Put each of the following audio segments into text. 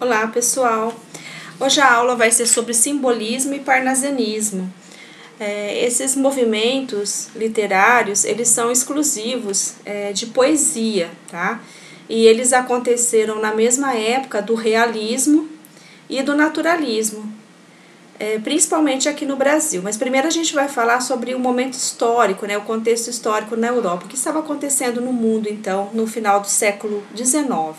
Olá, pessoal! Hoje a aula vai ser sobre simbolismo e parnasianismo. Esses movimentos literários, eles são exclusivos de poesia, tá? E eles aconteceram na mesma época do realismo e do naturalismo, principalmente aqui no Brasil. Mas primeiro a gente vai falar sobre o momento histórico, né, o contexto histórico na Europa, o que estava acontecendo no mundo, então, no final do século XIX.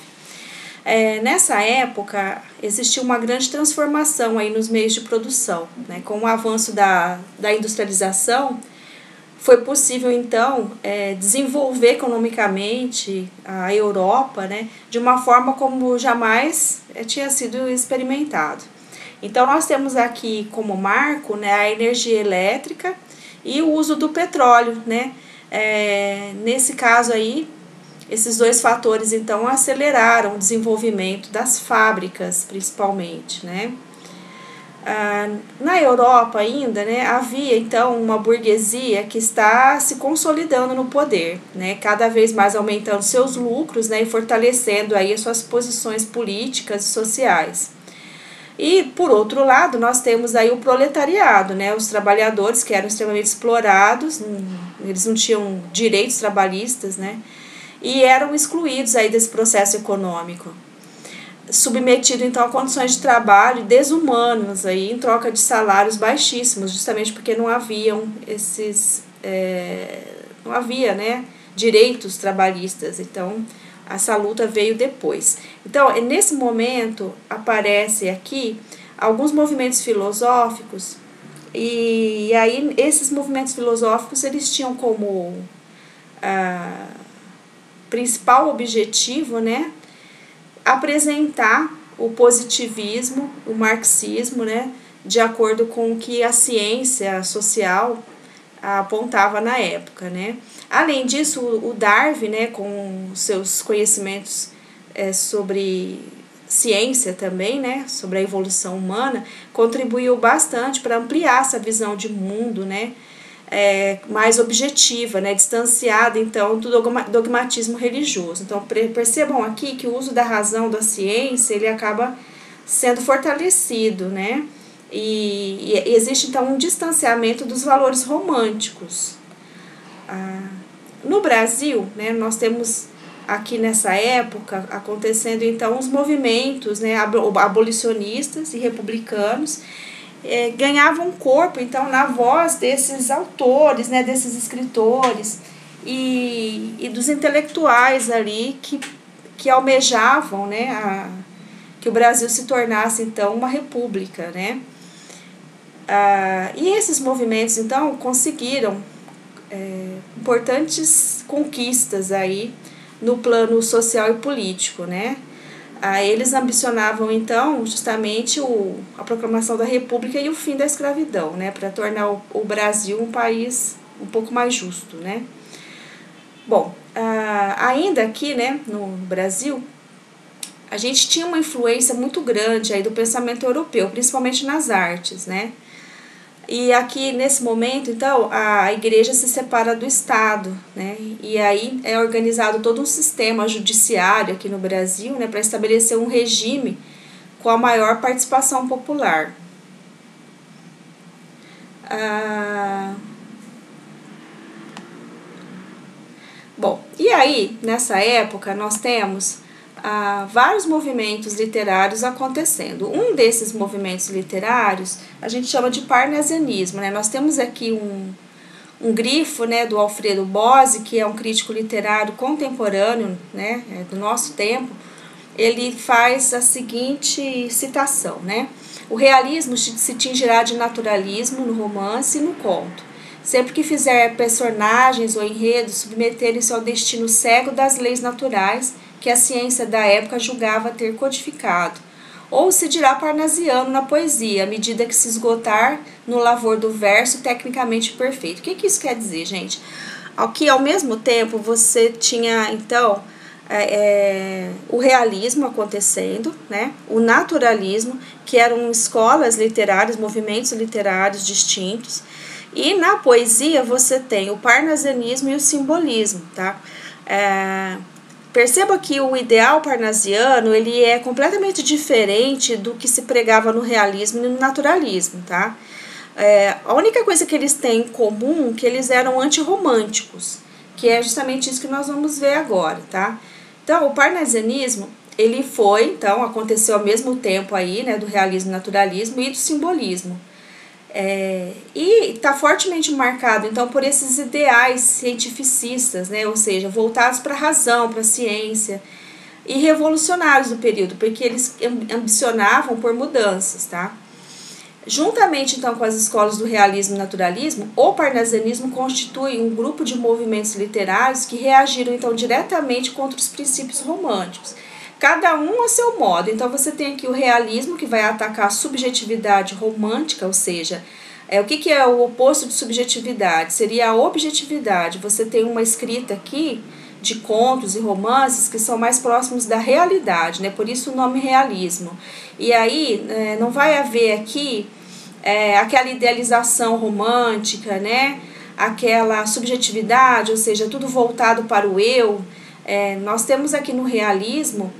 Nessa época, existiu uma grande transformação aí nos meios de produção, né? Com o avanço da industrialização, foi possível, então, desenvolver economicamente a Europa, né? De uma forma como jamais tinha sido experimentado. Então, nós temos aqui como marco, né, a energia elétrica e o uso do petróleo, né? Nesse caso aí, esses dois fatores, então, aceleraram o desenvolvimento das fábricas, principalmente, né? Na Europa ainda, né, havia, então, uma burguesia que está se consolidando no poder, né? Cada vez mais aumentando seus lucros, né, e fortalecendo aí as suas posições políticas e sociais. E, por outro lado, nós temos aí o proletariado, né, os trabalhadores que eram extremamente explorados, eles não tinham direitos trabalhistas, né? E eram excluídos aí desse processo econômico, submetido então a condições de trabalho desumanas aí, em troca de salários baixíssimos, justamente porque não haviam não havia, né, direitos trabalhistas. Então essa luta veio depois. Então nesse momento aparece aqui alguns movimentos filosóficos, e aí esses movimentos filosóficos eles tinham como principal objetivo, né, apresentar o positivismo, o marxismo, né, de acordo com o que a ciência social apontava na época, né. Além disso, o Darwin, né, com seus conhecimentos sobre ciência também, né, sobre a evolução humana, contribuiu bastante para ampliar essa visão de mundo, né, mais objetiva, né, distanciada, então, do dogmatismo religioso. Então, percebam aqui que o uso da razão, da ciência, ele acaba sendo fortalecido, né, e existe, então, um distanciamento dos valores românticos. No Brasil, né, nós temos aqui nessa época acontecendo, então, os movimentos, né, abolicionistas e republicanos, ganhavam corpo, então, na voz desses autores, né, desses escritores e dos intelectuais ali que almejavam, né, que o Brasil se tornasse, então, uma república, né. E esses movimentos, então, conseguiram importantes conquistas aí no plano social e político, né. Eles ambicionavam, então, justamente a proclamação da República e o fim da escravidão, né, para tornar o Brasil um país um pouco mais justo, né. Bom, ainda aqui, né, no Brasil, a gente tinha uma influência muito grande aí do pensamento europeu, principalmente nas artes, né. E aqui, nesse momento, então, a igreja se separa do Estado, né? E aí é organizado todo um sistema judiciário aqui no Brasil, né, para estabelecer um regime com a maior participação popular. Bom, e aí, nessa época, nós temos vários movimentos literários acontecendo. Um desses movimentos literários a gente chama de parnasianismo, né? Nós temos aqui um grifo, né, do Alfredo Bozzi, que é um crítico literário contemporâneo, né, do nosso tempo. Ele faz a seguinte citação, né? O realismo se tingirá de naturalismo no romance e no conto, sempre que fizer personagens ou enredos submeterem-se ao destino cego das leis naturais que a ciência da época julgava ter codificado, ou se dirá parnasiano na poesia, à medida que se esgotar no lavor do verso tecnicamente perfeito. O que isso quer dizer, gente? Que ao mesmo tempo você tinha, então, o realismo acontecendo, né? O naturalismo, que eram escolas literárias, movimentos literários distintos, e na poesia você tem o parnasianismo e o simbolismo, tá? perceba que o ideal parnasiano ele é completamente diferente do que se pregava no realismo e no naturalismo, tá? A única coisa que eles têm em comum é que eles eram antirromânticos, que é justamente isso que nós vamos ver agora, tá? Então, o parnasianismo, ele então, aconteceu ao mesmo tempo aí, né, do realismo e naturalismo e do simbolismo. E está fortemente marcado, então, por esses ideais cientificistas, né, ou seja, voltados para a razão, para a ciência, e revolucionários do período, porque eles ambicionavam por mudanças, tá? Juntamente, então, com as escolas do realismo e naturalismo, o parnasianismo constitui um grupo de movimentos literários que reagiram, então, diretamente contra os princípios românticos, cada um ao seu modo. Então, você tem aqui o realismo, que vai atacar a subjetividade romântica, ou seja, o que é o oposto de subjetividade? Seria a objetividade. Você tem uma escrita aqui de contos e romances que são mais próximos da realidade, né? Por isso o nome realismo. E aí não vai haver aqui aquela idealização romântica, né? Aquela subjetividade, ou seja, tudo voltado para o eu. Nós temos aqui no realismo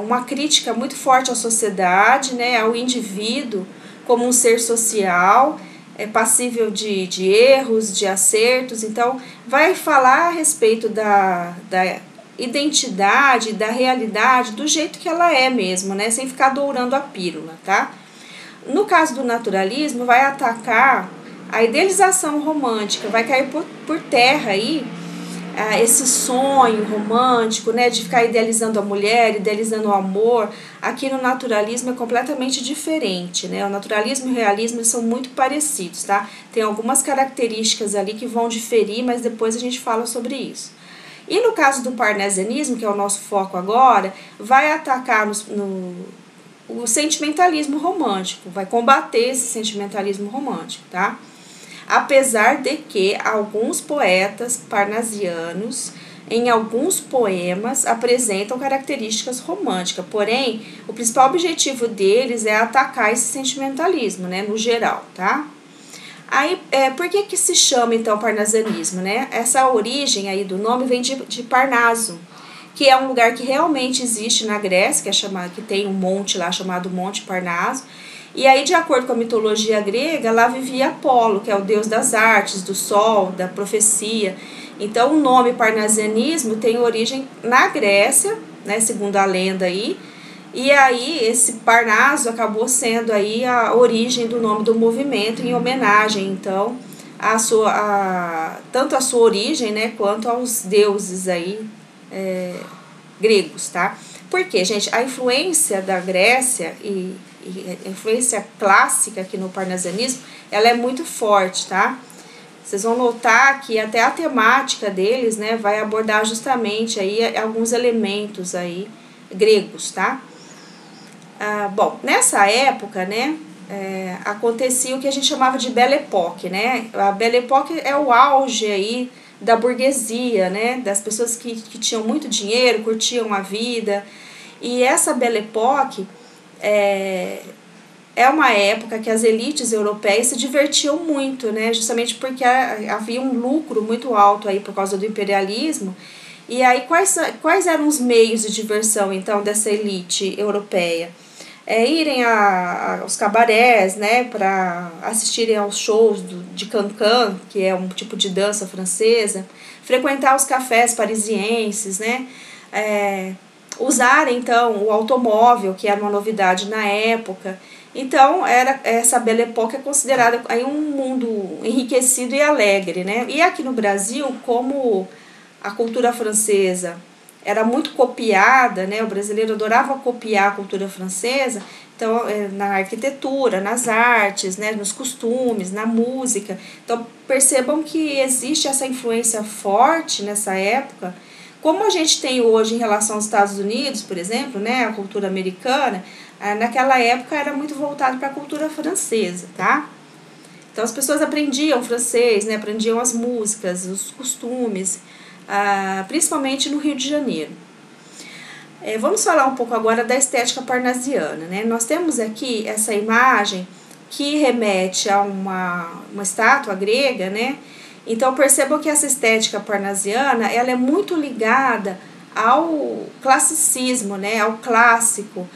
uma crítica muito forte à sociedade, né? Ao indivíduo como um ser social, passível de erros, de acertos. Então, vai falar a respeito da identidade, da realidade, do jeito que ela é mesmo, né? Sem ficar dourando a pílula, tá? No caso do naturalismo, vai atacar a idealização romântica, vai cair por terra aí esse sonho romântico, né, de ficar idealizando a mulher, idealizando o amor. Aqui no naturalismo é completamente diferente, né? O naturalismo e o realismo são muito parecidos, tá? Tem algumas características ali que vão diferir, mas depois a gente fala sobre isso. E no caso do parnasianismo, que é o nosso foco agora, vai atacar o sentimentalismo romântico, vai combater esse sentimentalismo romântico, tá? Apesar de que alguns poetas parnasianos, em alguns poemas, apresentam características românticas, porém, o principal objetivo deles é atacar esse sentimentalismo, né, no geral, tá? Aí, por que se chama, então, parnasianismo, né? Essa origem aí do nome vem de Parnaso, que é um lugar que realmente existe na Grécia, que tem um monte lá chamado Monte Parnaso. E aí, de acordo com a mitologia grega, lá vivia Apolo, que é o deus das artes, do sol, da profecia. Então, o nome parnasianismo tem origem na Grécia, né, segundo a lenda aí. E aí, esse Parnaso acabou sendo aí a origem do nome do movimento, em homenagem, então, tanto a sua origem, né, quanto aos deuses aí gregos, tá? Porque, gente, a influência da Grécia e a influência clássica aqui no parnasianismo, ela é muito forte, tá? Vocês vão notar que até a temática deles, né, vai abordar justamente aí alguns elementos aí gregos, tá? Bom, nessa época, né, acontecia o que a gente chamava de Belle Époque, né? A Belle Époque é o auge aí da burguesia, né, das pessoas que tinham muito dinheiro, curtiam a vida. E essa Belle Époque é uma época que as elites europeias se divertiam muito, né? Justamente porque havia um lucro muito alto aí por causa do imperialismo. E aí, quais eram os meios de diversão, então, dessa elite europeia? Irem aos cabarés, né? Para assistirem aos shows de cancan, que é um tipo de dança francesa. Frequentar os cafés parisienses, né? Usar, então, o automóvel, que era uma novidade na época. Então, essa Belle Époque é considerada aí um mundo enriquecido e alegre, né? E aqui no Brasil, como a cultura francesa era muito copiada, né? O brasileiro adorava copiar a cultura francesa, então, na arquitetura, nas artes, né? Nos costumes, na música. Então, percebam que existe essa influência forte nessa época. Como a gente tem hoje em relação aos Estados Unidos, por exemplo, né, a cultura americana, naquela época era muito voltado para a cultura francesa, tá? Então as pessoas aprendiam francês, né, aprendiam as músicas, os costumes, principalmente no Rio de Janeiro. Vamos falar um pouco agora da estética parnasiana, né? Nós temos aqui essa imagem que remete a uma estátua grega, né? Então percebam que essa estética parnasiana ela é muito ligada ao classicismo, né, ao clássico,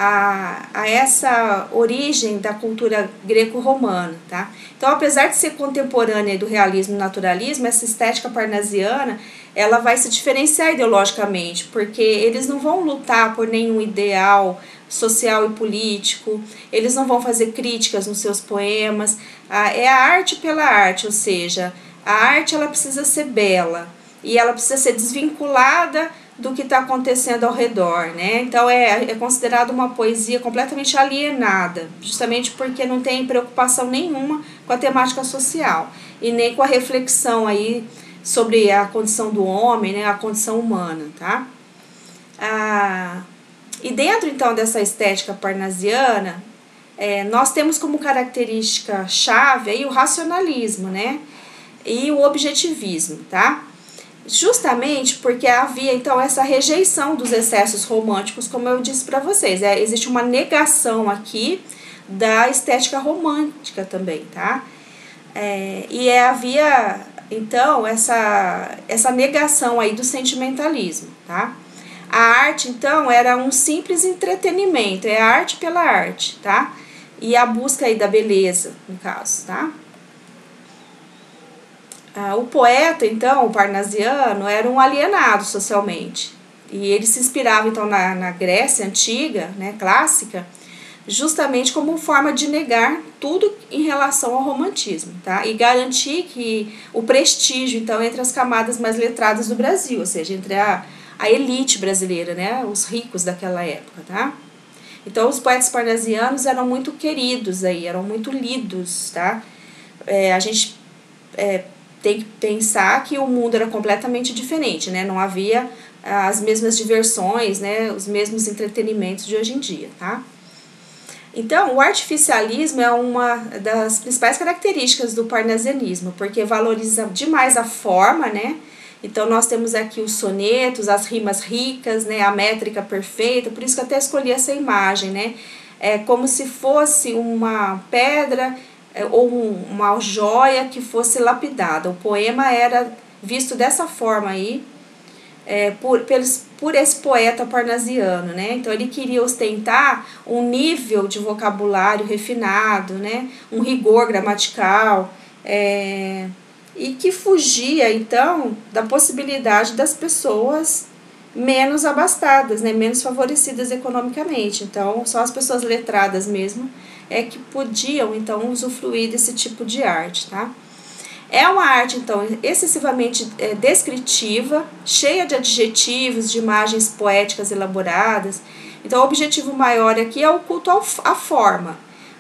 a essa origem da cultura greco-romana, tá? Então, apesar de ser contemporânea do realismo e naturalismo, essa estética parnasiana, ela vai se diferenciar ideologicamente, porque eles não vão lutar por nenhum ideal social e político, eles não vão fazer críticas nos seus poemas, é a arte pela arte, ou seja, a arte ela precisa ser bela e ela precisa ser desvinculada do que está acontecendo ao redor, né? Então é considerado uma poesia completamente alienada, justamente porque não tem preocupação nenhuma com a temática social e nem com a reflexão aí sobre a condição do homem, né? A condição humana, tá? E dentro então dessa estética parnasiana, nós temos como característica chave aí o racionalismo, né? E o objetivismo, tá? Justamente porque havia então essa rejeição dos excessos românticos, como eu disse para vocês, existe uma negação aqui da estética romântica também, tá? E havia então essa negação aí do sentimentalismo, tá? A arte então era um simples entretenimento, é a arte pela arte, tá? E a busca aí da beleza, no caso, tá? O poeta, então, o parnasiano, era um alienado socialmente. E ele se inspirava, então, na Grécia antiga, né, clássica, justamente como forma de negar tudo em relação ao romantismo, tá? E garantir que o prestígio, então, entre as camadas mais letradas do Brasil, ou seja, entre a elite brasileira, né, os ricos daquela época, tá? Então, os poetas parnasianos eram muito queridos aí, eram muito lidos, tá? A gente tem que pensar que o mundo era completamente diferente, né? Não havia as mesmas diversões, né? Os mesmos entretenimentos de hoje em dia, tá? Então, o artificialismo é uma das principais características do parnasianismo, porque valoriza demais a forma, né? Então, nós temos aqui os sonetos, as rimas ricas, né? A métrica perfeita, por isso que eu até escolhi essa imagem, né? É como se fosse uma pedra ou uma joia que fosse lapidada. O poema era visto dessa forma aí, por esse poeta parnasiano, né? Então ele queria ostentar um nível de vocabulário refinado, né? Um rigor gramatical, e que fugia então da possibilidade das pessoas menos abastadas, né? Menos favorecidas economicamente. Então só as pessoas letradas mesmo que podiam então usufruir desse tipo de arte, tá? É uma arte, então, excessivamente descritiva, cheia de adjetivos, de imagens poéticas elaboradas. Então, o objetivo maior aqui é o culto à forma.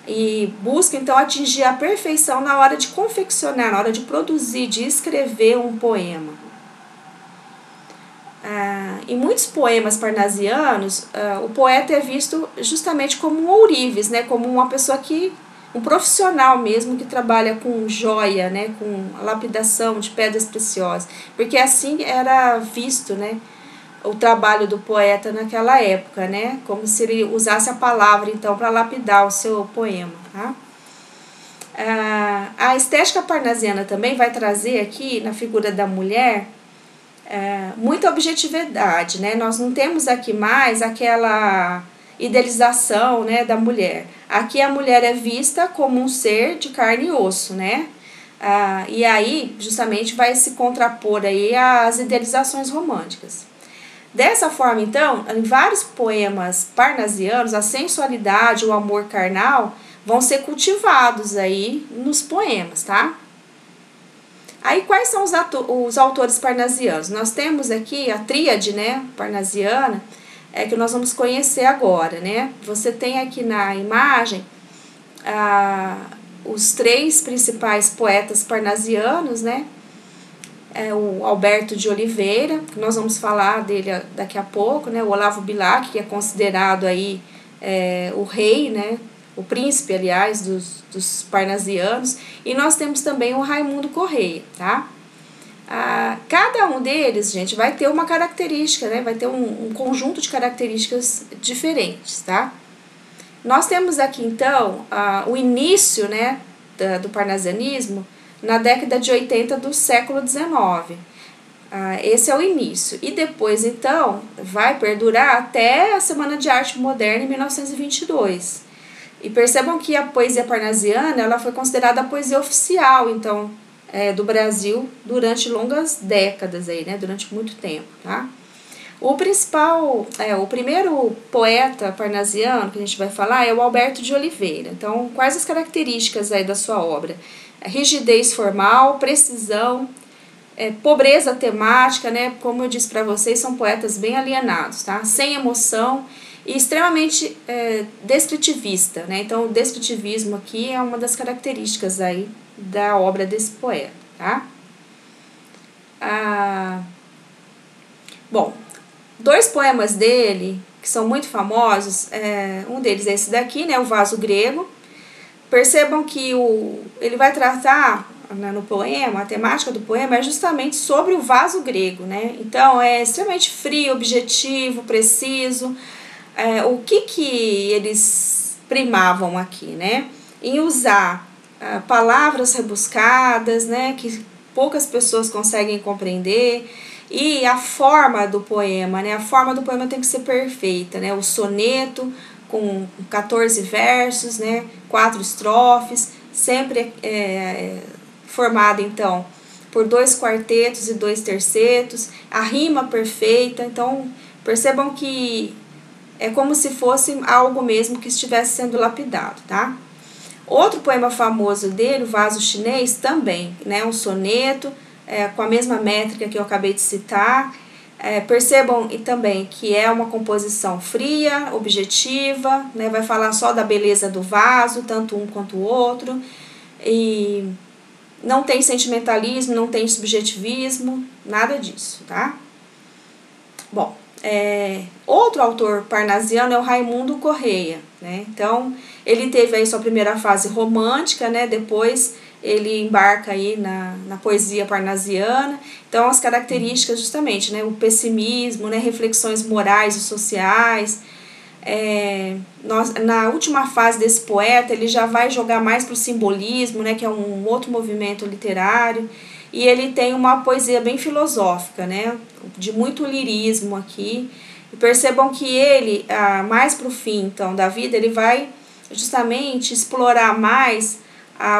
E busca, então, atingir a perfeição na hora de confeccionar, na hora de produzir, de escrever um poema. Em muitos poemas parnasianos, o poeta é visto justamente como um ourives, né? Como uma pessoa um profissional mesmo que trabalha com joia, né, com lapidação de pedras preciosas, porque assim era visto, né, o trabalho do poeta naquela época, né, como se ele usasse a palavra então para lapidar o seu poema, tá? A estética parnasiana também vai trazer aqui na figura da mulher muita objetividade, né? Nós não temos aqui mais aquela idealização, né, da mulher. Aqui a mulher é vista como um ser de carne e osso, né? E aí, justamente, vai se contrapor aí às idealizações românticas. Dessa forma, então, em vários poemas parnasianos, a sensualidade, o amor carnal vão ser cultivados aí nos poemas, tá? Aí, quais são os autores parnasianos? Nós temos aqui a tríade, né, parnasiana, que nós vamos conhecer agora, né? Você tem aqui na imagem os três principais poetas parnasianos, né? O Alberto de Oliveira, que nós vamos falar dele daqui a pouco, né? O Olavo Bilac, que é considerado aí o rei, né? O príncipe, aliás, dos parnasianos. E nós temos também o Raimundo Correia, tá? Cada um deles, gente, vai ter uma característica, né? Vai ter um conjunto de características diferentes, tá? Nós temos aqui, então, o início, né, do parnasianismo na década de 80 do século XIX. Esse é o início. E depois, então, vai perdurar até a Semana de Arte Moderna em 1922. E percebam que a poesia parnasiana ela foi considerada a poesia oficial, então, do Brasil durante longas décadas, aí, né? Durante muito tempo, tá? O primeiro poeta parnasiano que a gente vai falar é o Alberto de Oliveira. Então, quais as características aí da sua obra? Rigidez formal, precisão, pobreza temática, né? Como eu disse para vocês, são poetas bem alienados, tá? Sem emoção e extremamente descritivista, né? Então, o descritivismo aqui é uma das características aí da obra desse poeta, tá? Bom, dois poemas dele que são muito famosos, um deles é esse daqui, né? O Vaso Grego. Percebam que ele vai tratar, né, no poema, a temática do poema é justamente sobre o vaso grego, né? Então, é extremamente frio, objetivo, preciso. O que eles primavam aqui, né? Em usar palavras rebuscadas, né? Que poucas pessoas conseguem compreender. E a forma do poema, né? A forma do poema tem que ser perfeita, né? O soneto com 14 versos, né? 4 estrofes, sempre formado, então, por 2 quartetos e 2 tercetos, a rima perfeita. Então, percebam que é como se fosse algo mesmo que estivesse sendo lapidado, tá? Outro poema famoso dele, o Vaso Chinês, também, né? Um soneto, com a mesma métrica que eu acabei de citar. Percebam também que é uma composição fria, objetiva, né? Vai falar só da beleza do vaso, tanto um quanto o outro, e não tem sentimentalismo, não tem subjetivismo, nada disso, tá? Bom, outro autor parnasiano é o Raimundo Correia, né? Então, ele teve aí sua primeira fase romântica, né? Depois ele embarca aí na poesia parnasiana. Então, as características justamente, né? O pessimismo, né? Reflexões morais e sociais. Na última fase desse poeta, ele já vai jogar mais para o simbolismo, né? Que é um outro movimento literário. E ele tem uma poesia bem filosófica, né? De muito lirismo aqui. E percebam que ele, mais para o fim, então, da vida, ele vai justamente explorar mais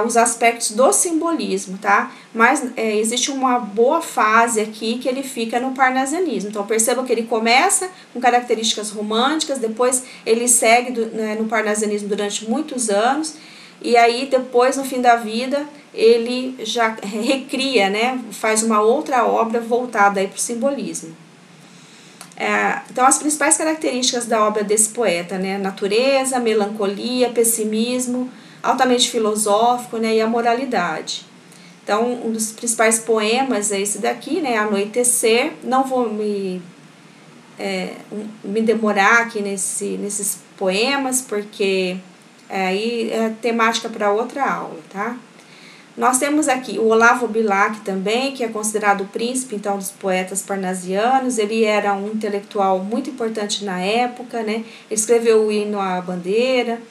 os aspectos do simbolismo, tá? Mas existe uma boa fase aqui que ele fica no parnasianismo. Então, percebam que ele começa com características românticas, depois ele segue no parnasianismo durante muitos anos, e aí depois, no fim da vida, ele já recria, né? Faz uma outra obra voltada para o simbolismo. Então, as principais características da obra desse poeta, né? Natureza, melancolia, pessimismo, altamente filosófico, né? E a moralidade. Então, um dos principais poemas é esse daqui, né? Anoitecer. Não vou me demorar aqui nesses poemas, porque aí é temática para outra aula, tá? Nós temos aqui o Olavo Bilac também, que é considerado o príncipe, então, dos poetas parnasianos. Ele era um intelectual muito importante na época, né? Ele escreveu o hino à bandeira,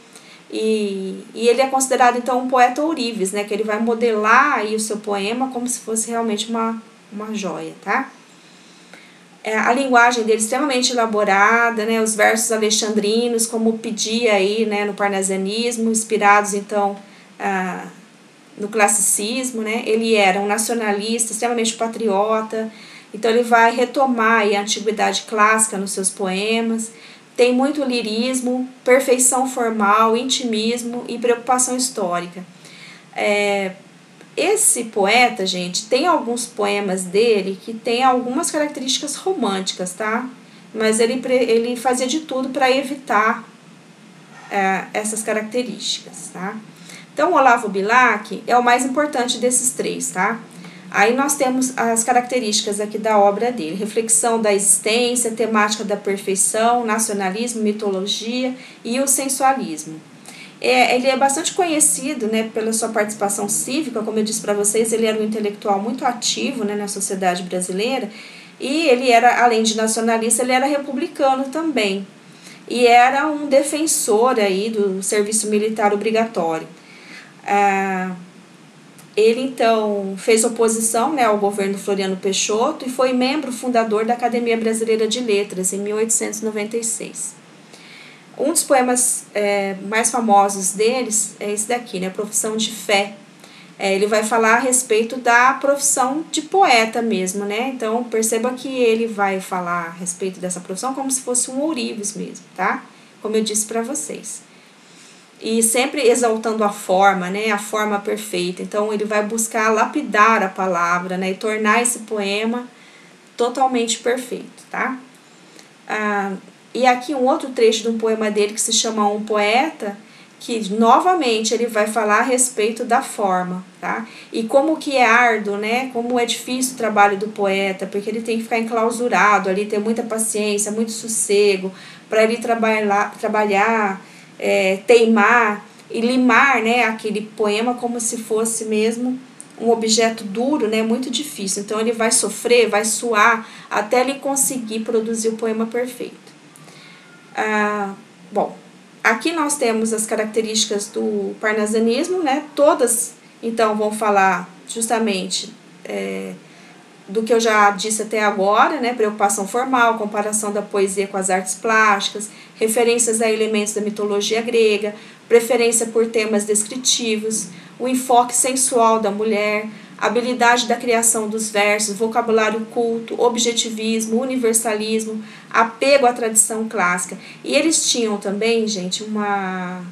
e ele é considerado, então, um poeta ourives, né? Que ele vai modelar aí o seu poema como se fosse realmente uma joia, tá? A linguagem dele é extremamente elaborada, né? Os versos alexandrinos, como pedia aí, né? No parnasianismo, inspirados, então, no classicismo, né? Ele era um nacionalista, extremamente patriota, então ele vai retomar aí a antiguidade clássica nos seus poemas. Tem muito lirismo, perfeição formal, intimismo e preocupação histórica. Esse poeta, gente, tem alguns poemas dele que tem algumas características românticas, tá? Mas ele fazia de tudo para evitar essas características, tá? Então, o Olavo Bilac é o mais importante desses três, tá? Aí nós temos as características aqui da obra dele: reflexão da existência, temática da perfeição, nacionalismo, mitologia e o sensualismo. Ele é bastante conhecido, né, pela sua participação cívica. Como eu disse para vocês, ele era um intelectual muito ativo, né, na sociedade brasileira, e ele era, além de nacionalista, ele era republicano também, e era um defensor aí do serviço militar obrigatório. Ele, então, fez oposição, né, ao governo Floriano Peixoto e foi membro fundador da Academia Brasileira de Letras, em 1896. Um dos poemas mais famosos deles é esse daqui, né, Profissão de Fé. Ele vai falar a respeito da profissão de poeta mesmo, né? Então, perceba que ele vai falar a respeito dessa profissão como se fosse um ourives mesmo, tá? Como eu disse para vocês. E sempre exaltando a forma, né? A forma perfeita. Então, ele vai buscar lapidar a palavra, né? E tornar esse poema totalmente perfeito, tá? E aqui um outro trecho de um poema dele que se chama Um Poeta, que novamente ele vai falar a respeito da forma, tá? E como que é árduo, né? Como é difícil o trabalho do poeta, porque ele tem que ficar enclausurado ali, ter muita paciência, muito sossego, para ele trabalhar, teimar e limar, né, aquele poema como se fosse mesmo um objeto duro, né, muito difícil. Então ele vai sofrer, vai suar, até ele conseguir produzir o poema perfeito. Bom, aqui nós temos as características do parnasianismo, né? Todas, então, vão falar justamente do que eu já disse até agora, né? Preocupação formal, comparação da poesia com as artes plásticas, referências a elementos da mitologia grega, preferência por temas descritivos, o enfoque sensual da mulher, habilidade da criação dos versos, vocabulário culto, objetivismo, universalismo, apego à tradição clássica. E eles tinham também, gente, uma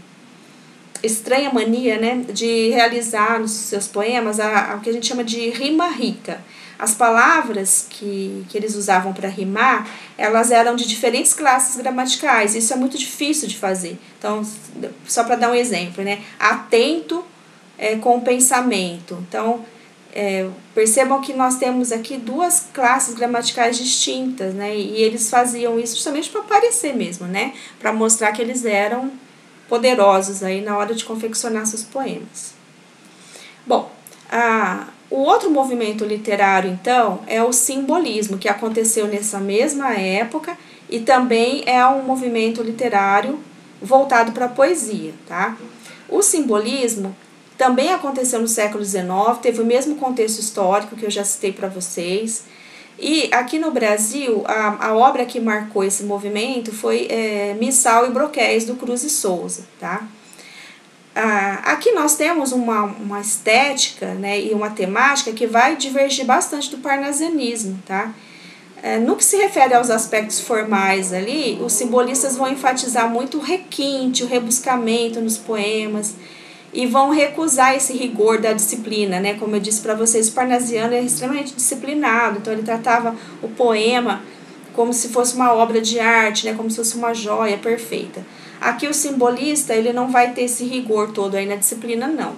estranha mania, né, de realizar nos seus poemas o que a gente chama de rima rica. As palavras que eles usavam para rimar, elas eram de diferentes classes gramaticais. Isso é muito difícil de fazer. Então, só para dar um exemplo, né, atento com o pensamento. Então, percebam que nós temos aqui duas classes gramaticais distintas, né? E eles faziam isso justamente para aparecer mesmo, né? Para mostrar que eles eram poderosos aí na hora de confeccionar seus poemas. Bom, o outro movimento literário, então, é o simbolismo, que aconteceu nessa mesma época e também é um movimento literário voltado para a poesia, tá? O simbolismo também aconteceu no século XIX, teve o mesmo contexto histórico que eu já citei para vocês. E aqui no Brasil, a obra que marcou esse movimento foi Missal e Broquéis, do Cruz e Souza. Tá? Aqui nós temos uma estética, né, e uma temática que vai divergir bastante do parnasianismo. Tá? No que se refere aos aspectos formais ali, os simbolistas vão enfatizar muito o requinte, o rebuscamento nos poemas, e vão recusar esse rigor da disciplina, né? Como eu disse para vocês, o parnasiano é extremamente disciplinado, então ele tratava o poema como se fosse uma obra de arte, né? Como se fosse uma joia perfeita. Aqui o simbolista, ele não vai ter esse rigor todo aí na disciplina, não.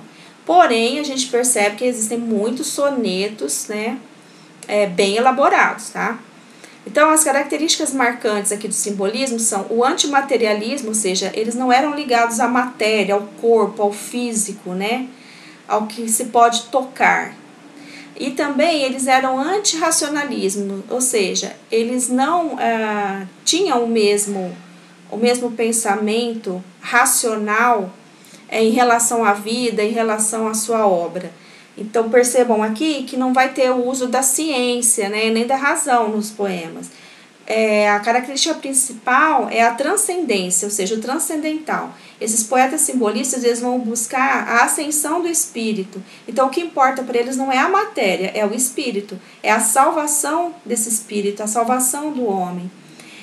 Porém, a gente percebe que existem muitos sonetos, né? Bem elaborados, tá? Então, as características marcantes aqui do simbolismo são o antimaterialismo, ou seja, eles não eram ligados à matéria, ao corpo, ao físico, né? Ao que se pode tocar. E também eles eram antirracionalismo, ou seja, eles não tinham o mesmo pensamento racional em relação à vida, em relação à sua obra. Então, percebam aqui que não vai ter o uso da ciência, né, nem da razão nos poemas. A característica principal é a transcendência, ou seja, o transcendental. Esses poetas simbolistas, eles vão buscar a ascensão do espírito. Então, o que importa para eles não é a matéria, é o espírito. É a salvação desse espírito, a salvação do homem.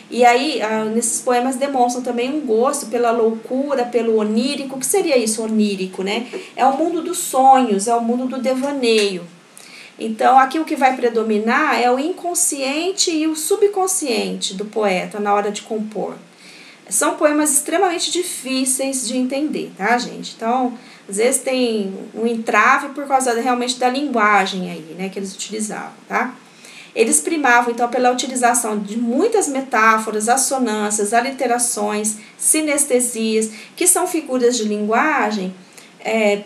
E aí, nesses poemas demonstram também um gosto pela loucura, pelo onírico. O que seria isso, onírico, né? É o mundo dos sonhos, é o mundo do devaneio. Então, aqui o que vai predominar é o inconsciente e o subconsciente do poeta na hora de compor. São poemas extremamente difíceis de entender, tá, gente? Então, às vezes tem um entrave por causa realmente da linguagem aí, né, que eles utilizavam, tá? Eles primavam, então, pela utilização de muitas metáforas, assonâncias, aliterações, sinestesias, que são figuras de linguagem.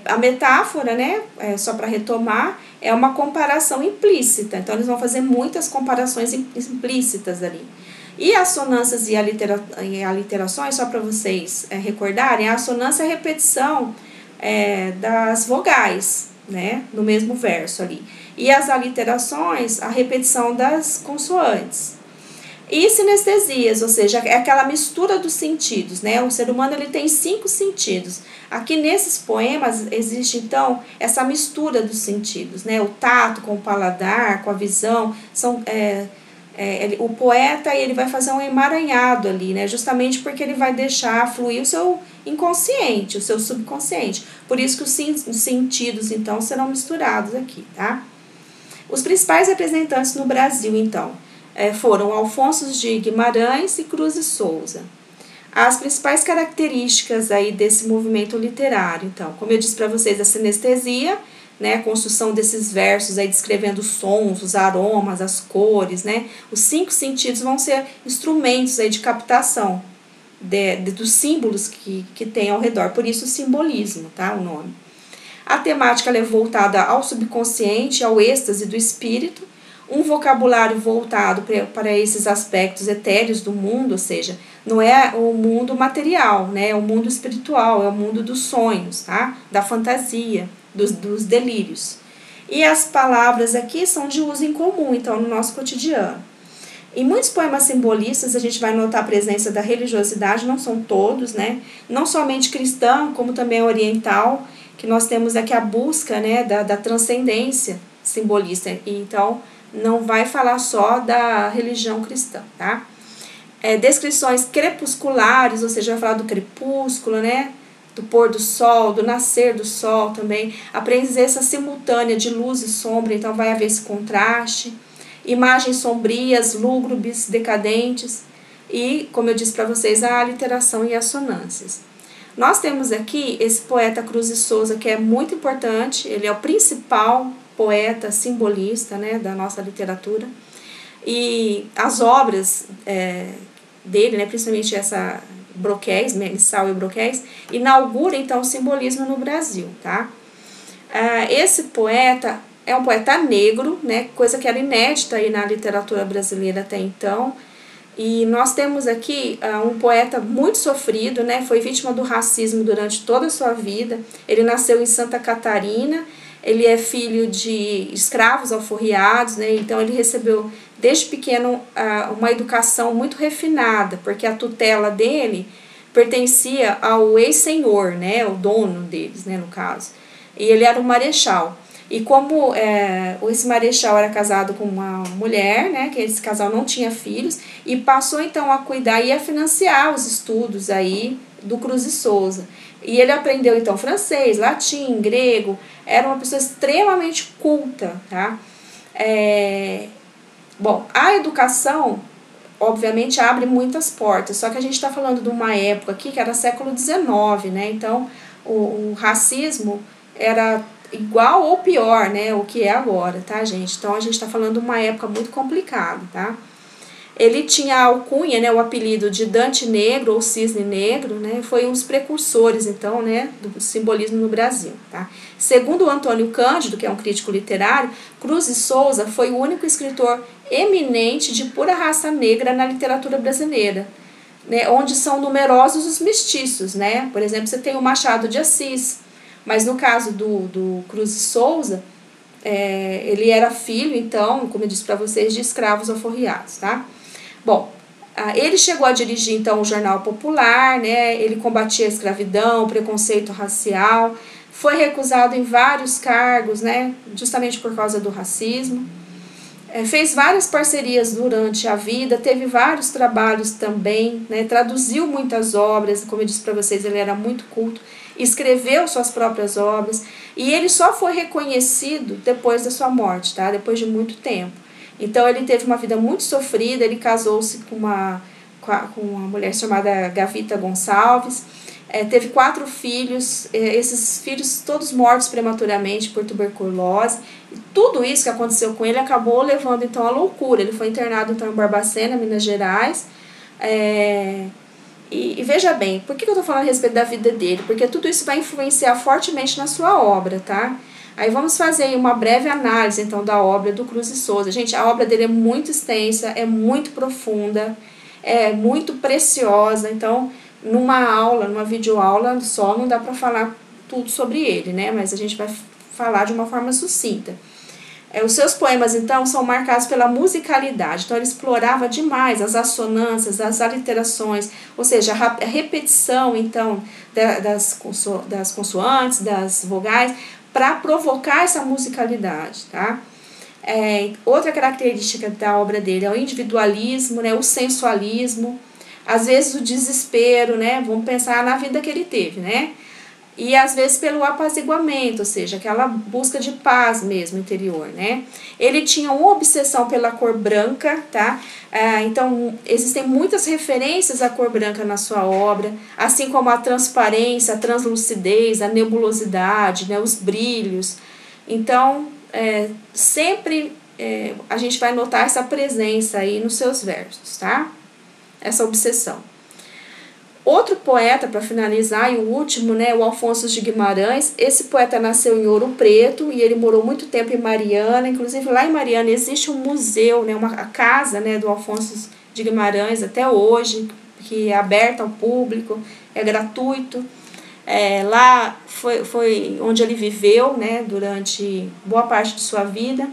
A metáfora, né, só para retomar, é uma comparação implícita. Então, eles vão fazer muitas comparações implícitas ali. E assonâncias e aliterações, só para vocês recordarem, a assonância é a repetição das vogais, né, no mesmo verso ali. E as aliterações, a repetição das consoantes. E sinestesias, ou seja, é aquela mistura dos sentidos, né? O ser humano ele tem 5 sentidos. Aqui nesses poemas existe então essa mistura dos sentidos, né? O tato com o paladar, com a visão, o poeta ele vai fazer um emaranhado ali, né? Justamente porque ele vai deixar fluir o seu inconsciente, o seu subconsciente. Por isso que os sentidos então serão misturados aqui, tá? Os principais representantes no Brasil então foram Alfonso de Guimarães e Cruz e Souza. As principais características aí desse movimento literário, então, como eu disse para vocês, a sinestesia, né, a construção desses versos aí descrevendo os sons, os aromas, as cores, né, os 5 sentidos vão ser instrumentos aí de captação dos símbolos que tem ao redor, por isso o simbolismo, tá, o nome. A temática ela é voltada ao subconsciente, ao êxtase do espírito, um vocabulário voltado para esses aspectos etéreos do mundo, ou seja, não é o mundo material, né? É o mundo espiritual, é o mundo dos sonhos, tá? Da fantasia, dos delírios. E as palavras aqui são de uso em comum, então, no nosso cotidiano. Em muitos poemas simbolistas, a gente vai notar a presença da religiosidade, não são todos, né? Não somente cristão, como também oriental, que nós temos aqui a busca, né, da transcendência simbolista. E, então, não vai falar só da religião cristã, tá? Descrições crepusculares, ou seja, vai falar do crepúsculo, né? Do pôr do sol, do nascer do sol também. A presença simultânea de luz e sombra, então vai haver esse contraste. Imagens sombrias, lúgubres, decadentes. E, como eu disse para vocês, a aliteração e assonâncias. Nós temos aqui esse poeta Cruz e Souza, que é muito importante, ele é o principal poeta simbolista, né, da nossa literatura, e as obras dele, né, principalmente essa Broquéis, Mensal e Broquéis, inaugura então o simbolismo no Brasil, tá? Esse poeta é um poeta negro, né, coisa que era inédita aí na literatura brasileira até então, e nós temos aqui um poeta muito sofrido, né, foi vítima do racismo durante toda a sua vida. Ele nasceu em Santa Catarina. Ele é filho de escravos alforriados, né? Então ele recebeu desde pequeno uma educação muito refinada, porque a tutela dele pertencia ao ex-senhor, né? O dono deles, né, no caso. E ele era um marechal. E como esse marechal era casado com uma mulher, né, que esse casal não tinha filhos, e passou então a cuidar e a financiar os estudos aí do Cruz e Souza. E ele aprendeu então francês, latim, grego, era uma pessoa extremamente culta, tá? Bom, a educação, obviamente, abre muitas portas, só que a gente está falando de uma época aqui que era século XIX, né? Então, o racismo era igual ou pior, né, o que é agora, tá, gente? Então, a gente está falando de uma época muito complicada, tá? Ele tinha a alcunha, né, o apelido de Dante Negro ou Cisne Negro, né, foi um dos precursores, então, né, do simbolismo no Brasil, tá? Segundo o Antônio Cândido, que é um crítico literário, Cruz e Souza foi o único escritor eminente de pura raça negra na literatura brasileira, né, onde são numerosos os mestiços, né? Por exemplo, você tem o Machado de Assis, mas no caso do Cruz e Souza, ele era filho, então, como eu disse para vocês, de escravos alforriados, tá? Bom, ele chegou a dirigir, então, o Jornal Popular, né? Ele combatia a escravidão, o preconceito racial, foi recusado em vários cargos, né? Justamente por causa do racismo. Fez várias parcerias durante a vida, teve vários trabalhos também, né? Traduziu muitas obras, como eu disse para vocês, ele era muito culto, escreveu suas próprias obras, e ele só foi reconhecido depois da sua morte, tá? Depois de muito tempo. Então ele teve uma vida muito sofrida, ele casou-se com uma mulher chamada Gavita Gonçalves, teve 4 filhos, esses filhos todos mortos prematuramente por tuberculose. E tudo isso que aconteceu com ele acabou levando então à loucura. Ele foi internado então em Barbacena, Minas Gerais. E veja bem, por que eu estou falando a respeito da vida dele? Porque tudo isso vai influenciar fortemente na sua obra, tá? Aí vamos fazer uma breve análise então da obra do Cruz e Souza. Gente, a obra dele é muito extensa, é muito profunda, é muito preciosa. Então, numa videoaula só, não dá para falar tudo sobre ele, né? Mas a gente vai falar de uma forma sucinta. Os seus poemas, então, são marcados pela musicalidade. Então, ele explorava demais as assonâncias, as aliterações, ou seja, a repetição, então, das consoantes, das vogais, para provocar essa musicalidade, tá? Outra característica da obra dele é o individualismo, né, o sensualismo, às vezes o desespero, né, vamos pensar na vida que ele teve, né? E às vezes pelo apaziguamento, ou seja, aquela busca de paz mesmo interior, né? Ele tinha uma obsessão pela cor branca, tá? Então, existem muitas referências à cor branca na sua obra, assim como a transparência, a translucidez, a nebulosidade, né? Os brilhos. Então, sempre a gente vai notar essa presença aí nos seus versos, tá? Essa obsessão. Outro poeta, para finalizar, e o último, né, o Afonso de Guimarães. Esse poeta nasceu em Ouro Preto e ele morou muito tempo em Mariana. Inclusive, lá em Mariana existe um museu, né, uma casa, né, do Afonso de Guimarães até hoje, que é aberta ao público, é gratuito. Lá foi onde ele viveu, né, durante boa parte de sua vida.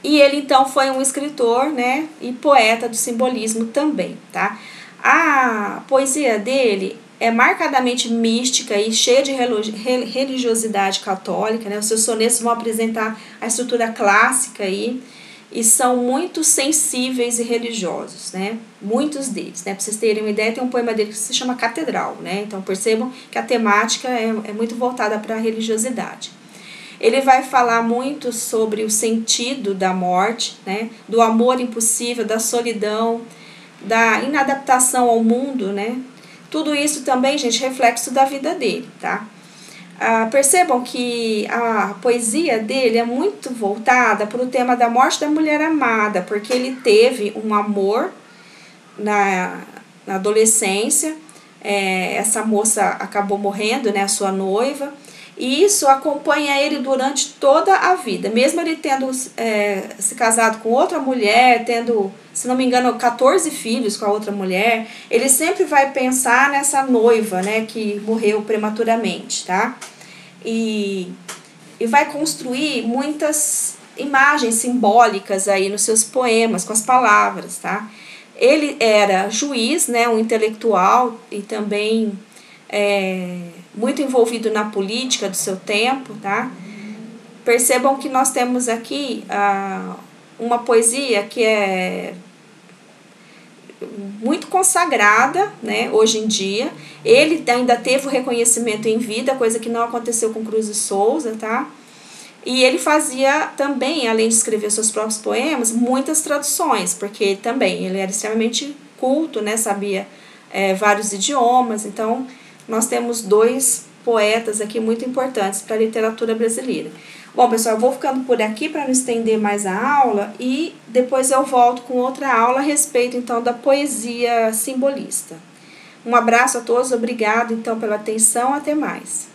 E ele, então, foi um escritor, né, e poeta do simbolismo também, tá? A poesia dele é marcadamente mística e cheia de religiosidade católica, né? Os seus sonetos vão apresentar a estrutura clássica aí, e são muito sensíveis e religiosos, né? Muitos deles, né? Para vocês terem uma ideia, tem um poema dele que se chama Catedral, né? Então percebam que a temática é muito voltada para a religiosidade. Ele vai falar muito sobre o sentido da morte, né? Do amor impossível, da solidão, da inadaptação ao mundo, né? Tudo isso também, gente, reflexo da vida dele, tá? Percebam que a poesia dele é muito voltada para o tema da morte da mulher amada, porque ele teve um amor na adolescência, essa moça acabou morrendo, né, a sua noiva, e isso acompanha ele durante toda a vida, mesmo ele tendo se casado com outra mulher, tendo, se não me engano, 14 filhos com a outra mulher, ele sempre vai pensar nessa noiva, né, que morreu prematuramente, tá? E vai construir muitas imagens simbólicas aí nos seus poemas, com as palavras, tá? Ele era juiz, né, um intelectual e também muito envolvido na política do seu tempo, tá? Percebam que nós temos aqui uma poesia que é muito consagrada, né, hoje em dia. Ele ainda teve o reconhecimento em vida, coisa que não aconteceu com Cruz de Souza, tá? E ele fazia também, além de escrever seus próprios poemas, muitas traduções, porque também ele era extremamente culto, né, sabia vários idiomas. Então, nós temos dois poetas aqui muito importantes para a literatura brasileira. Bom, pessoal, eu vou ficando por aqui para não estender mais a aula e depois eu volto com outra aula a respeito, então, da poesia simbolista. Um abraço a todos, obrigado, então, pela atenção, até mais.